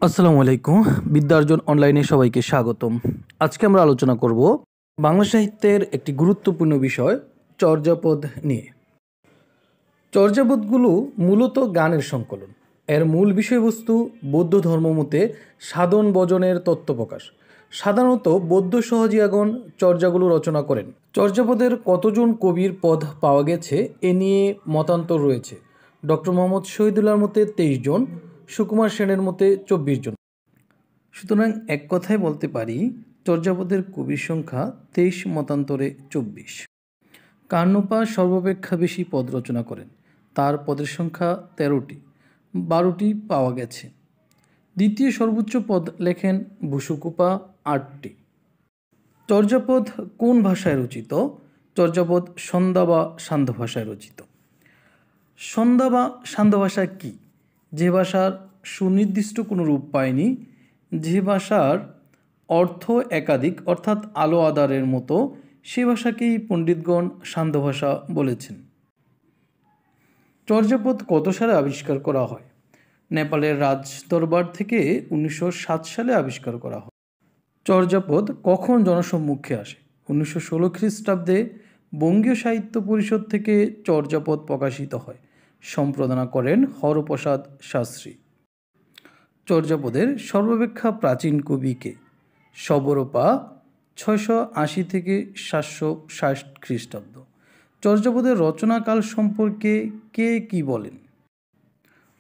আসসালামু আলাইকুম। বিদ্যার্জন অনলাইনে সবাইকে স্বাগতম। আজকে আমরা আলোচনা করব বাংলা সাহিত্যের একটি গুরুত্বপূর্ণ বিষয় চর্যাপদ নিয়ে। চর্যাপদগুলো মূলত গানের সংকলন। এর মূল বিষয়বস্তু বৌদ্ধ ধর্মমতে সাধন ভজনের তত্ত্ব প্রকাশ। সাধারণত বৌদ্ধ সহজিয়াগণ চর্যাগুলো রচনা করেন। চর্যাপদের কতজন কবির পদ পাওয়া গেছে এ নিয়ে মতান্তর রয়েছে। ডক্টর মোহাম্মদ শহীদুল্লাহর মতে 23 জন, সুকুমার সেনের মতে 24 জন। সুতরাং এক কথায় বলতে পারি চর্যাপদের কবির সংখ্যা 23, মতান্তরে 24। কার্ণপা সর্বাপেক্ষা বেশি পদ রচনা করেন, তার পদের সংখ্যা 13টি, 12টি পাওয়া গেছে। দ্বিতীয় সর্বোচ্চ পদ লেখেন বুসুকুপা, 8টি। চর্যাপদ কোন ভাষায় রচিত? চর্যাপদ সন্ধ্যা বা সান্ধ্য ভাষায় রচিত। সন্ধ্যা বা সান্ধ্য ভাষা কী? যে ভাষার সুনির্দিষ্ট কোনো রূপ পায়নি, যে ভাষার অর্থ একাধিক অর্থাৎ আলো আদারের মতো, সে ভাষাকেই পণ্ডিতগণ সান্ধ্য ভাষা বলেছেন। চর্যাপদ কত সালে আবিষ্কার করা হয়? নেপালের রাজদরবার থেকে 1907 সালে আবিষ্কার করা হয়। চর্যাপদ কখন জনসম্মুখে আসে? 1916 খ্রিস্টাব্দে বঙ্গীয় সাহিত্য পরিষদ থেকে চর্যাপদ প্রকাশিত হয়। সম্পাদনা করেন হরপ্রসাদ শাস্ত্রী। চর্যাপদের সর্বাপেক্ষা প্রাচীন কবি কে? শবরপা, 680 থেকে 760 খ্রিস্টাব্দ। চর্যাপদের রচনাকাল সম্পর্কে কে কি বলেন?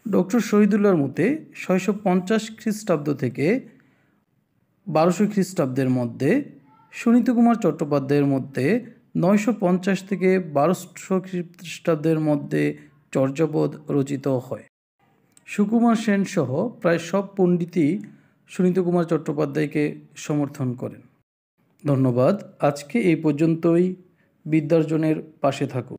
ডক্টর শহীদুল্লাহর মতে 650 খ্রিস্টাব্দ থেকে 1200 খ্রিস্টাব্দের মধ্যে, সুনীত কুমার চট্টোপাধ্যায়ের মধ্যে 950 থেকে 1200 খ্রিস্টাব্দের মধ্যে চর্যাপদ রচিত হয়। সুকুমার সেন সহ প্রায় সব পণ্ডিতই সুনীত কুমার চট্টোপাধ্যায়কে সমর্থন করেন। ধন্যবাদ। আজকে এই পর্যন্তই। বিদ্যার্জনের পাশে থাকুন।